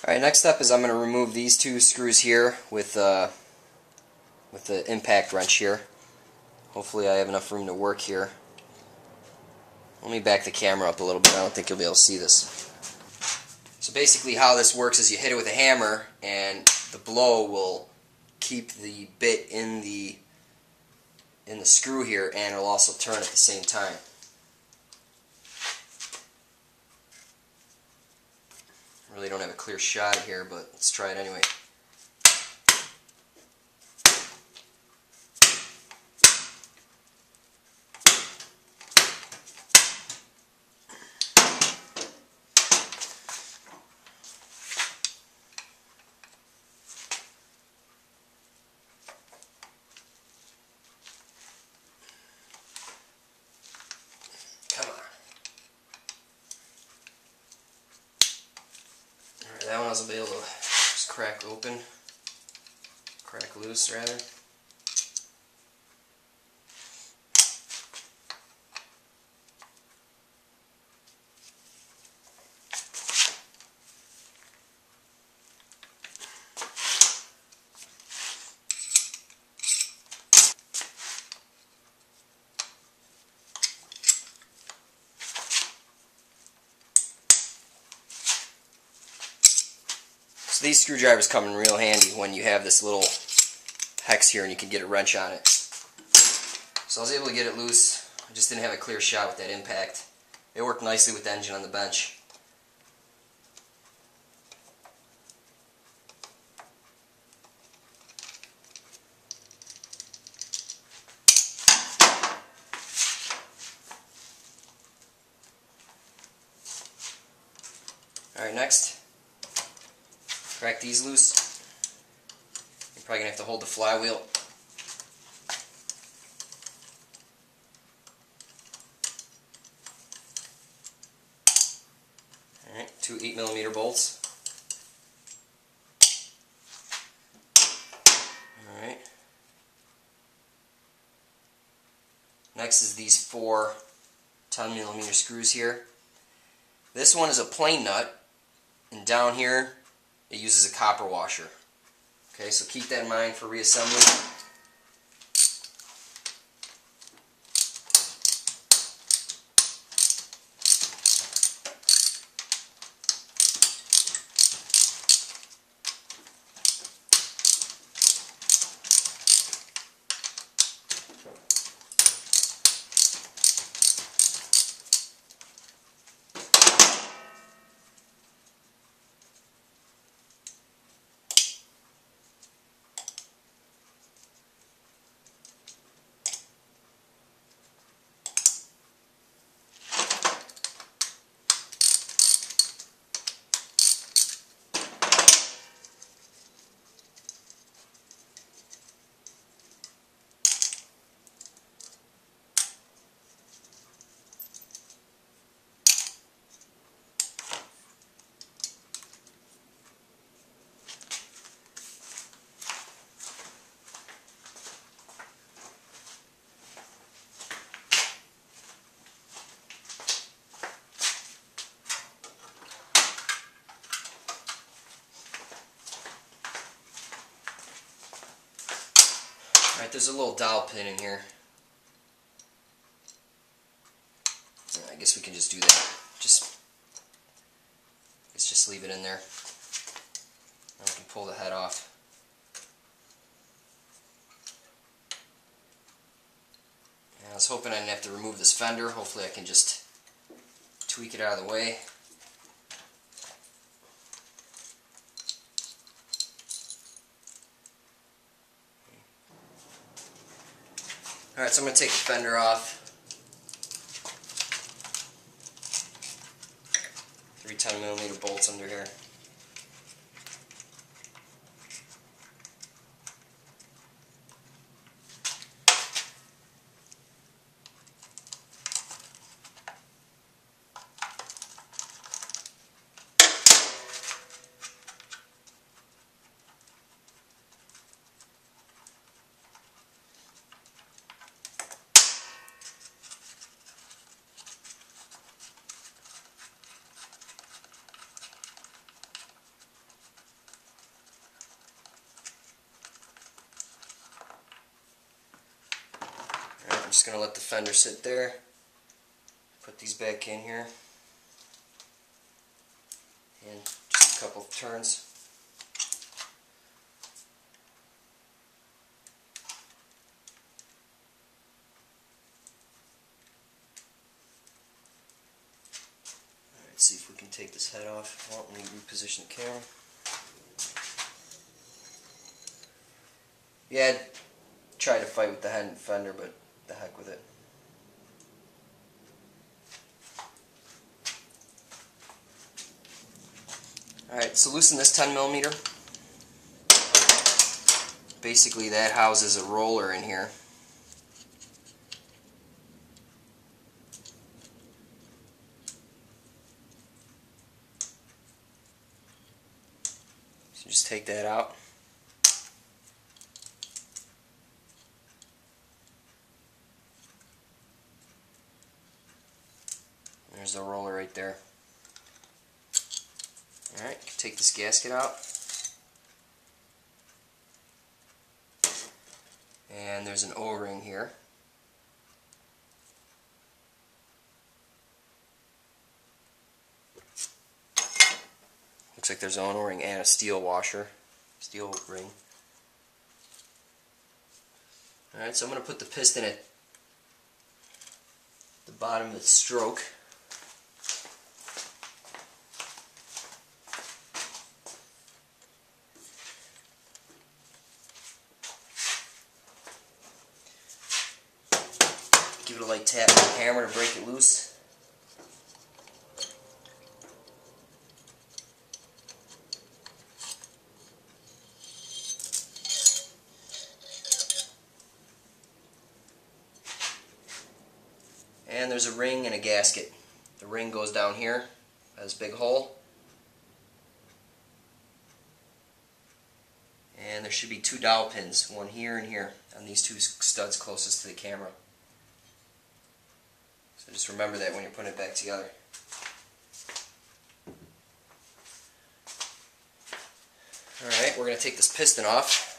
Alright, next step is I'm going to remove these two screws here with the impact wrench here. Hopefully I have enough room to work here. Let me back the camera up a little bit. I don't think you'll be able to see this. So basically how this works is you hit it with a hammer and the blow will keep the bit in the screw here, and it'll also turn at the same time. Really don't have a clear shot here, but let's try it anyway. Come on. Alright, that one I was able to just crack loose rather. So these screwdrivers come in real handy when you have this little hex here and you can get a wrench on it. So I was able to get it loose. I just didn't have a clear shot with that impact. It worked nicely with the engine on the bench. Alright, next, crack these loose. You're probably going to have to hold the flywheel. Alright, two 8mm bolts. Alright. Next is these four 10mm screws here. This one is a plain nut, and down here it uses a copper washer. Okay, so keep that in mind for reassembly. Alright, there's a little dowel pin in here. I guess we can just do that. Let's just leave it in there. Now we can pull the head off. And I was hoping I didn't have to remove this fender. Hopefully I can just tweak it out of the way. Alright, so I'm going to take the fender off. 3 10mm bolts under here. just going to let the fender sit there. Put these back in here. And just a couple of turns. Alright, see if we can take this head off. Well, let me reposition the camera. Yeah, I'd try to fight with the head and fender, but the heck with it. Alright, so loosen this 10mm. Basically that houses a roller in here. So just take that out. There's the roller right there. Alright, take this gasket out. And there's an O-ring here. Looks like there's an O-ring and a steel washer. Steel ring. Alright, so I'm going to put the piston at the bottom of the stroke. Give it a light tap with the hammer to break it loose. And there's a ring and a gasket. The ring goes down here, has a big hole. And there should be 2 dowel pins, one here and here, on these 2 studs closest to the camera. So just remember that when you're putting it back together. Alright, we're going to take this piston off.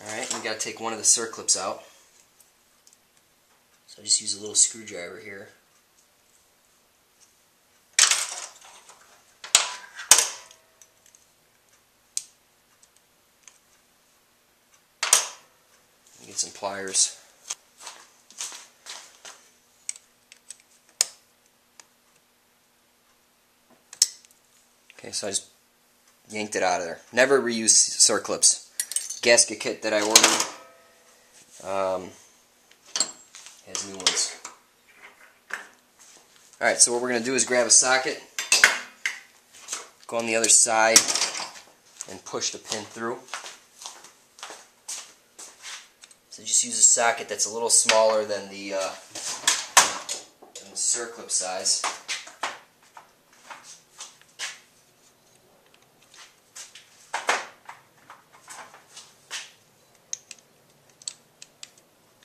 Alright, we got to take one of the circlips out. So I just use a little screwdriver here. Get some pliers. Okay, so I just yanked it out of there. Never reuse circlips. Gasket kit that I ordered has new ones. Alright, so what we're going to do is grab a socket, go on the other side, and push the pin through. So just use a socket that's a little smaller than the circlip size.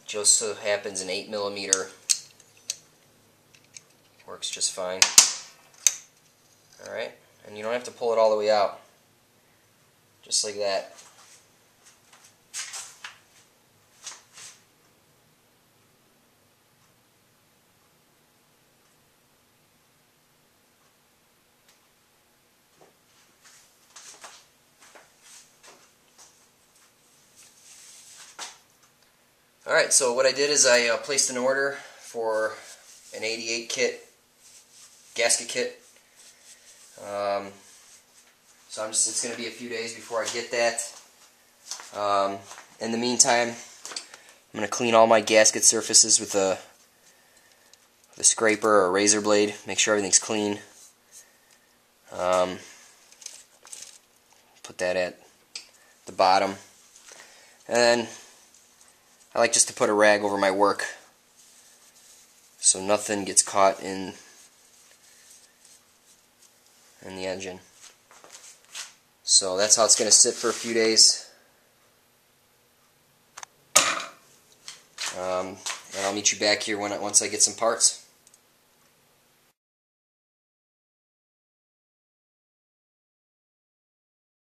Just so happens an 8mm works just fine. Alright, and you don't have to pull it all the way out. Just like that. Alright, so what I did is I placed an order for an 88 kit, gasket kit. So it's going to be a few days before I get that. In the meantime, I'm going to clean all my gasket surfaces with a scraper or a razor blade, make sure everything's clean. Put that at the bottom. And then I like just to put a rag over my work so nothing gets caught in the engine. So that's how it's going to sit for a few days. And I'll meet you back here once I get some parts.